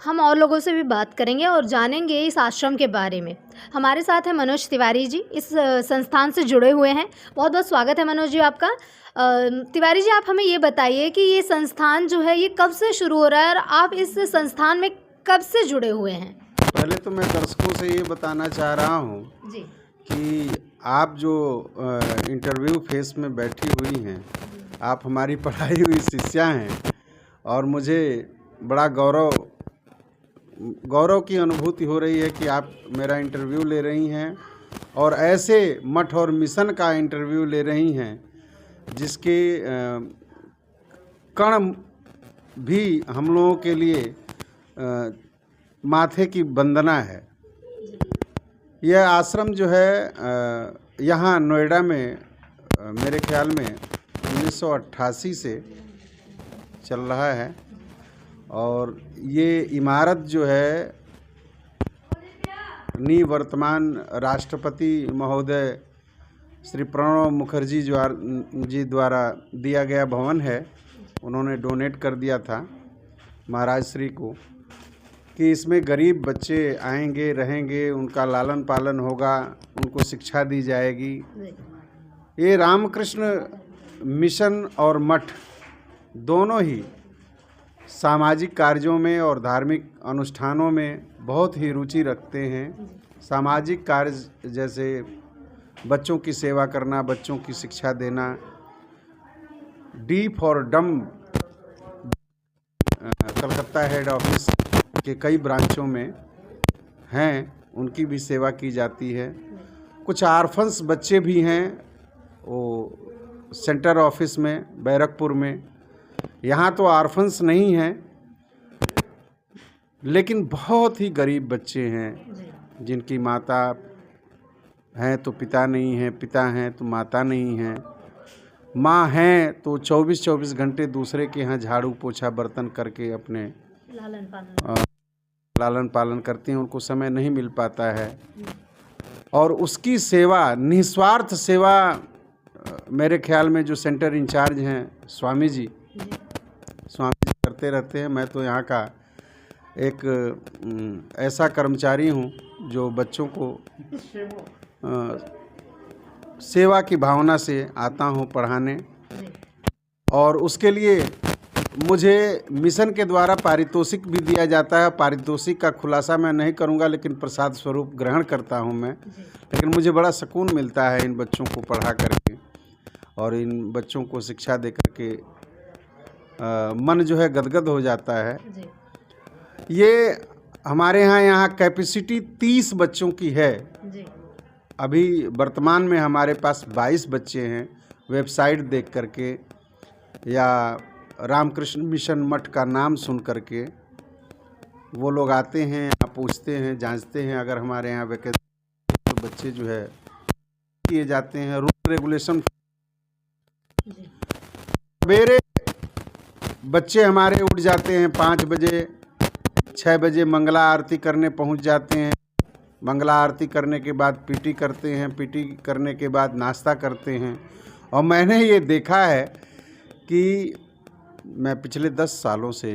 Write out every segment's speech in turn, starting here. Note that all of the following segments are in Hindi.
हम और लोगों से भी बात करेंगे और जानेंगे इस आश्रम के बारे में। हमारे साथ है मनोज तिवारी जी, इस संस्थान से जुड़े हुए हैं। बहुत बहुत स्वागत है मनोज जी आपका। तिवारी जी, आप हमें ये बताइए कि ये संस्थान जो है ये कब से शुरू हो रहा है और आप इस संस्थान में कब से जुड़े हुए हैं? पहले तो मैं दर्शकों से ये बताना चाह रहा हूँ जी कि आप जो इंटरव्यू फेस में बैठी हुई हैं, आप हमारी पढ़ाई हुई शिष्या हैं और मुझे बड़ा गौरव की अनुभूति हो रही है कि आप मेरा इंटरव्यू ले रही हैं और ऐसे मठ और मिशन का इंटरव्यू ले रही हैं जिसके कण भी हम लोगों के लिए माथे की वंदना है। यह आश्रम जो है यहाँ नोएडा में मेरे ख्याल में 1988 से चल रहा है और ये इमारत जो है निवर्तमान राष्ट्रपति महोदय श्री प्रणब मुखर्जी जी द्वारा दिया गया भवन है। उन्होंने डोनेट कर दिया था महाराज श्री को कि इसमें गरीब बच्चे आएंगे, रहेंगे, उनका लालन पालन होगा, उनको शिक्षा दी जाएगी। ये रामकृष्ण मिशन और मठ दोनों ही सामाजिक कार्यों में और धार्मिक अनुष्ठानों में बहुत ही रुचि रखते हैं। सामाजिक कार्य जैसे बच्चों की सेवा करना, बच्चों की शिक्षा देना, डी फॉर डम कलकत्ता हेड ऑफिस के कई ब्रांचों में हैं, उनकी भी सेवा की जाती है। कुछ आर्फन्स बच्चे भी हैं वो सेंटर ऑफिस में बैरकपुर में। यहाँ तो आर्फन्स नहीं हैं लेकिन बहुत ही गरीब बच्चे हैं जिनकी माता हैं तो पिता नहीं है, पिता हैं तो माता नहीं है, माँ हैं तो 24-24 घंटे दूसरे के यहाँ झाड़ू पोछा बर्तन करके अपने लालन पालन करती हैं। उनको समय नहीं मिल पाता है और उसकी सेवा, निस्वार्थ सेवा मेरे ख्याल में जो सेंटर इंचार्ज हैं स्वामी जी करते रहते हैं। मैं तो यहाँ का एक ऐसा कर्मचारी हूँ जो बच्चों को सेवा की भावना से आता हूँ पढ़ाने और उसके लिए मुझे मिशन के द्वारा पारितोषिक भी दिया जाता है। पारितोषिक का खुलासा मैं नहीं करूँगा लेकिन प्रसाद स्वरूप ग्रहण करता हूँ मैं। लेकिन मुझे बड़ा सुकून मिलता है इन बच्चों को पढ़ा करके और इन बच्चों को शिक्षा दे करके मन जो है गदगद हो जाता है। ये हमारे यहाँ कैपेसिटी 30 बच्चों की है। अभी वर्तमान में हमारे पास 22 बच्चे हैं। वेबसाइट देख करके या रामकृष्ण मिशन मठ का नाम सुन करके वो लोग आते हैं, आप पूछते हैं, जांचते हैं। अगर हमारे यहाँ वैकेंसी तो बच्चे जो है किए जाते हैं। रूल रेगुलेशन सवेरे बच्चे हमारे उठ जाते हैं 5 बजे, 6 बजे मंगला आरती करने पहुंच जाते हैं। मंगला आरती करने के बाद पीटी करते हैं, पीटी करने के बाद नाश्ता करते हैं। और मैंने ये देखा है कि मैं पिछले 10 सालों से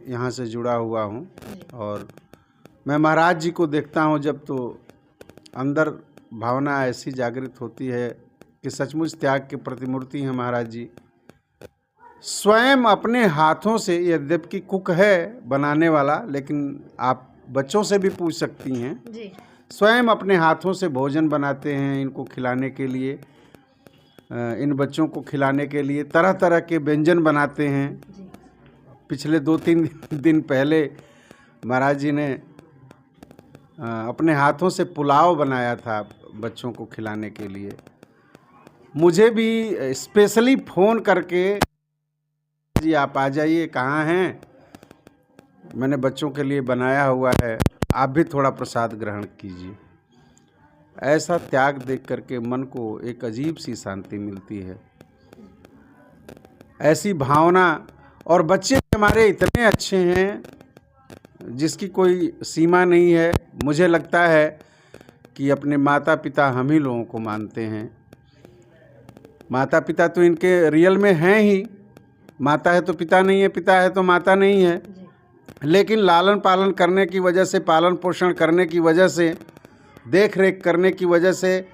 यहाँ से जुड़ा हुआ हूँ और मैं महाराज जी को देखता हूँ जब तो अंदर भावना ऐसी जागृत होती है कि सचमुच त्याग की प्रतिमूर्ति हैं महाराज जी। स्वयं अपने हाथों से, यद्यपि कुक है बनाने वाला लेकिन आप बच्चों से भी पूछ सकती हैं जी। स्वयं अपने हाथों से भोजन बनाते हैं इनको खिलाने के लिए। इन बच्चों को खिलाने के लिए तरह तरह के व्यंजन बनाते हैं जी। पिछले 2-3 दिन पहले महाराज जी ने अपने हाथों से पुलाव बनाया था बच्चों को खिलाने के लिए। मुझे भी स्पेशली फ़ोन करके जी आप आ जाइए, कहाँ हैं, मैंने बच्चों के लिए बनाया हुआ है, आप भी थोड़ा प्रसाद ग्रहण कीजिए। ऐसा त्याग देख करके मन को एक अजीब सी शांति मिलती है, ऐसी भावना। और बच्चे हमारे इतने अच्छे हैं जिसकी कोई सीमा नहीं है। मुझे लगता है कि अपने माता पिता हम ही लोगों को मानते हैं। माता पिता तो इनके रियल में हैं ही। माता है तो पिता नहीं है, पिता है तो माता नहीं है। लेकिन लालन पालन करने की वजह से, पालन पोषण करने की वजह से, देख रेख करने की वजह से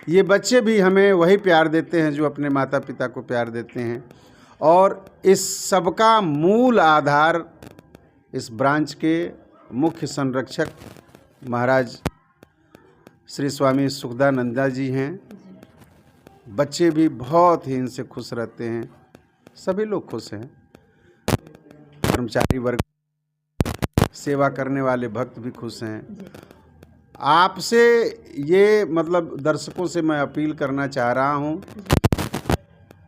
ये बच्चे भी हमें वही प्यार देते हैं जो अपने माता पिता को प्यार देते हैं। और इस सबका मूल आधार इस ब्रांच के मुख्य संरक्षक महाराज श्री स्वामी सुखदानंदा जी हैं। बच्चे भी बहुत ही इनसे खुश रहते हैं, सभी लोग खुश हैं, कर्मचारी वर्ग, सेवा करने वाले भक्त भी खुश हैं। आपसे ये मतलब दर्शकों से मैं अपील करना चाह रहा हूँ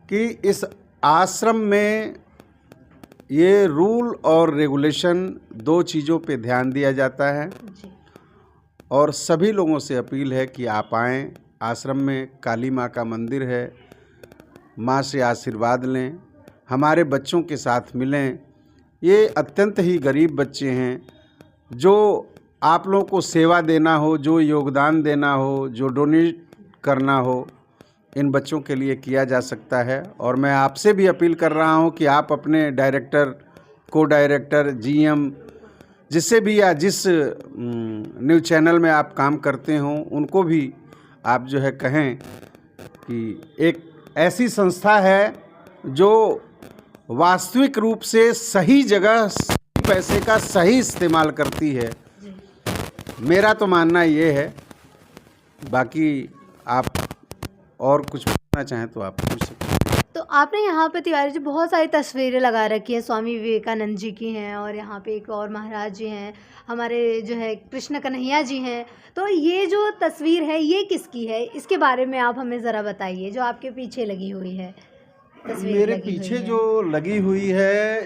कि इस आश्रम में ये रूल और रेगुलेशन, दो चीज़ों पे ध्यान दिया जाता है और सभी लोगों से अपील है कि आप आएँ। आश्रम में काली माँ का मंदिर है, माँ से आशीर्वाद लें, हमारे बच्चों के साथ मिलें। ये अत्यंत ही गरीब बच्चे हैं, जो आप लोगों को सेवा देना हो, जो योगदान देना हो, जो डोनेट करना हो, इन बच्चों के लिए किया जा सकता है। और मैं आपसे भी अपील कर रहा हूं कि आप अपने डायरेक्टर, को डायरेक्टर, जीएम, जिससे भी या जिस न्यूज़ चैनल में आप काम करते हों, उनको भी आप जो है कहें कि एक ऐसी संस्था है जो वास्तविक रूप से सही जगह पैसे का सही इस्तेमाल करती है। मेरा तो मानना ये है, बाकी आप और कुछ पूछना चाहें तो आप पूछ सकते हैं। तो आपने यहाँ पे तिवारी जी बहुत सारी तस्वीरें लगा रखी हैं, स्वामी विवेकानंद जी की हैं और यहाँ पे एक और महाराज जी हैं, हमारे जो है कृष्ण कन्हैया जी हैं। तो ये जो तस्वीर है ये किसकी है, इसके बारे में आप हमें ज़रा बताइए, जो आपके पीछे लगी हुई है तस्वीर। मेरे पीछे जो लगी हुई है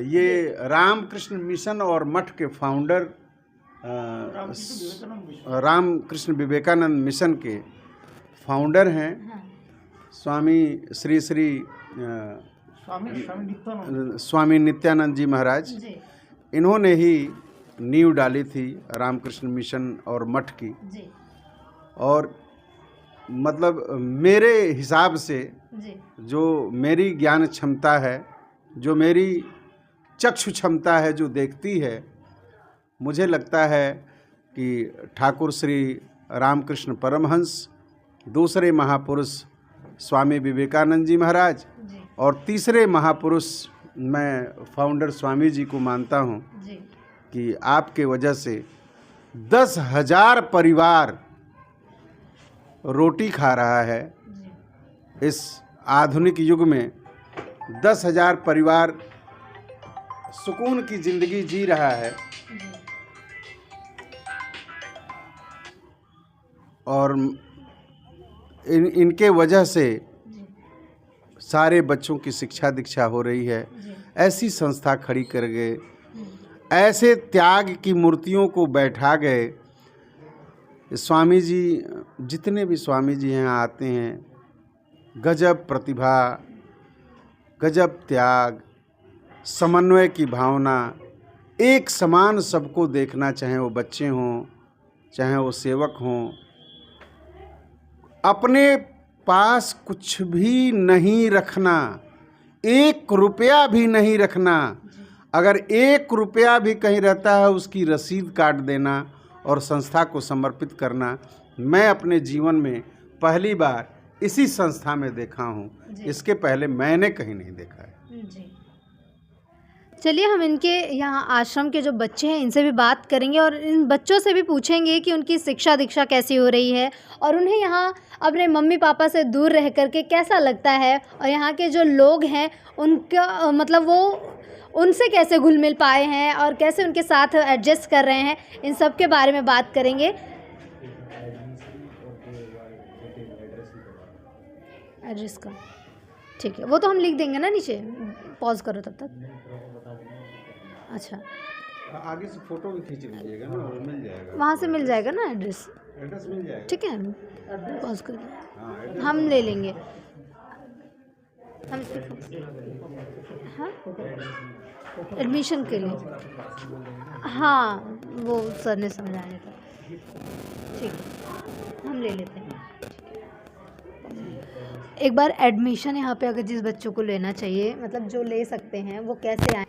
ये रामकृष्ण मिशन और मठ के फाउंडर रामकृष्ण विवेकानंद मिशन के फाउंडर हैं। स्वामी श्री श्री स्वामी नित्यानंद जी महाराज, इन्होंने ही नींव डाली थी रामकृष्ण मिशन और मठ की। और मतलब मेरे हिसाब से जो मेरी ज्ञान क्षमता है, जो मेरी चक्षु क्षमता है, जो देखती है, मुझे लगता है कि ठाकुर श्री रामकृष्ण परमहंस, दूसरे महापुरुष स्वामी विवेकानंद जी महाराज और तीसरे महापुरुष मैं फाउंडर स्वामी जी को मानता हूँ कि आपके वजह से 10,000 परिवार रोटी खा रहा है। इस आधुनिक युग में 10,000 परिवार सुकून की ज़िंदगी जी रहा है। और इनके वजह से सारे बच्चों की शिक्षा दीक्षा हो रही है। ऐसी संस्था खड़ी कर गए, ऐसे त्याग की मूर्तियों को बैठा गए। स्वामी जी, जितने भी स्वामी जी यहाँ आते हैं, गजब प्रतिभा, गजब त्याग, समन्वय की भावना, एक समान सबको देखना, चाहे वो बच्चे हों, चाहे वो सेवक हों। अपने पास कुछ भी नहीं रखना, 1 रुपया भी नहीं रखना। अगर 1 रुपया भी कहीं रहता है उसकी रसीद काट देना और संस्था को समर्पित करना, मैं अपने जीवन में पहली बार इसी संस्था में देखा हूँ। इसके पहले मैंने कहीं नहीं देखा है। चलिए हम इनके यहाँ आश्रम के जो बच्चे हैं इनसे भी बात करेंगे और इन बच्चों से भी पूछेंगे कि उनकी शिक्षा दीक्षा कैसी हो रही है और उन्हें यहाँ अपने मम्मी पापा से दूर रह करके कैसा लगता है, और यहाँ के जो लोग हैं उनका मतलब वो उनसे कैसे घुल मिल पाए हैं और कैसे उनके साथ एडजस्ट कर रहे हैं, इन सब के बारे में बात करेंगे। एड्रेस का ठीक है, वो तो हम लिख देंगे ना नीचे, पॉज करो तब तक। अच्छा, आगे से फोटो भी खींच लीजिएगा ना, मिल जाएगा, वहाँ से मिल जाएगा ना एड्रेस मिल जाएगा। ठीक है, पॉज कर हम ले लेंगे। हम हाँ एडमिशन के लिए, हाँ वो सर ने समझाने का, ठीक है हम ले लेते हैं। एक बार एडमिशन यहाँ पे अगर जिस बच्चों को लेना चाहिए, मतलब जो ले सकते हैं, वो कैसे आए?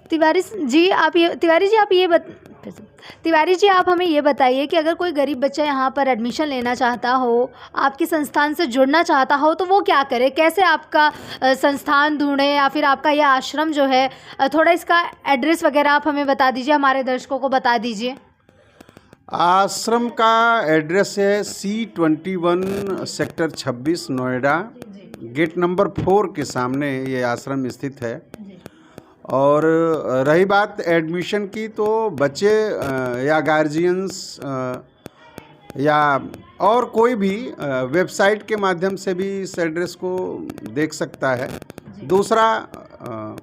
तिवारी जी आप हमें ये बताइए कि अगर कोई गरीब बच्चा यहाँ पर एडमिशन लेना चाहता हो, आपके संस्थान से जुड़ना चाहता हो, तो वो क्या करे? कैसे आपका संस्थान ढूंढे या फिर आपका यह आश्रम जो है, थोड़ा इसका एड्रेस वगैरह आप हमें बता दीजिए, हमारे दर्शकों को बता दीजिए। आश्रम का एड्रेस है C21 sector 26 Noida, gate number 4 के सामने ये आश्रम स्थित है। और रही बात एडमिशन की, तो बच्चे या गार्जियंस या और कोई भी वेबसाइट के माध्यम से भी इस एड्रेस को देख सकता है। दूसरा,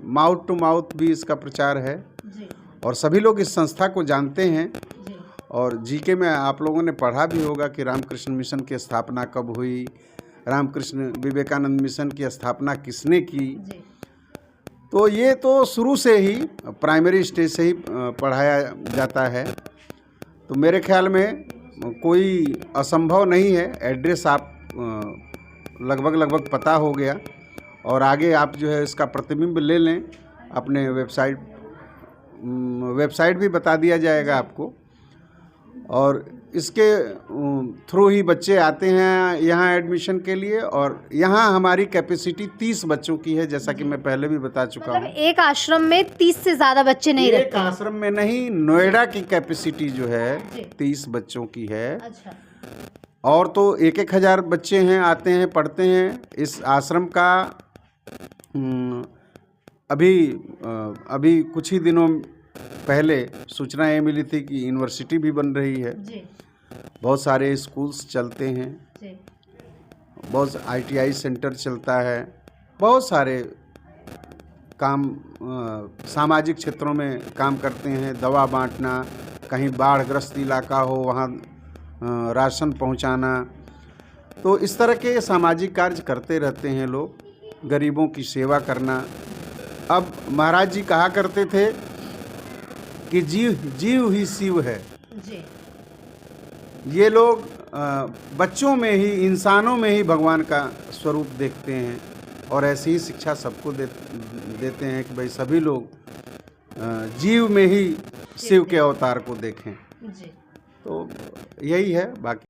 माउथ टू माउथ भी इसका प्रचार है और सभी लोग इस संस्था को जानते हैं। और जीके में आप लोगों ने पढ़ा भी होगा कि रामकृष्ण मिशन की स्थापना कब हुई, रामकृष्ण विवेकानंद मिशन की स्थापना किसने की। तो ये तो शुरू से ही प्राइमरी स्टेज से ही पढ़ाया जाता है। तो मेरे ख्याल में कोई असंभव नहीं है। एड्रेस आप लगभग पता हो गया, और आगे आप जो है इसका प्रतिबिंब ले लें। अपने वेबसाइट भी बता दिया जाएगा आपको, और इसके थ्रू ही बच्चे आते हैं यहाँ एडमिशन के लिए। और यहाँ हमारी कैपेसिटी 30 बच्चों की है, जैसा कि मैं पहले भी बता चुका हूँ। एक आश्रम में 30 से ज़्यादा बच्चे नहीं रहते? एक आश्रम में नहीं, नोएडा की कैपेसिटी जो है 30 बच्चों की है। अच्छा। और तो 1,000 बच्चे हैं, आते हैं, पढ़ते हैं। इस आश्रम का अभी कुछ ही दिनों पहले सूचना ये मिली थी कि यूनिवर्सिटी भी बन रही है। बहुत सारे स्कूल्स चलते हैं, बहुत ITI सेंटर चलता है, बहुत सारे काम सामाजिक क्षेत्रों में काम करते हैं। दवा बांटना, कहीं बाढ़ग्रस्त इलाका हो वहाँ राशन पहुँचाना, तो इस तरह के सामाजिक कार्य करते रहते हैं लोग, गरीबों की सेवा करना। अब महाराज जी कहा करते थे कि जीव ही शिव है। ये लोग बच्चों में ही, इंसानों में ही भगवान का स्वरूप देखते हैं, और ऐसी ही शिक्षा सबको देते हैं कि भाई सभी लोग जीव में ही शिव के अवतार को देखें। तो यही है। बाकी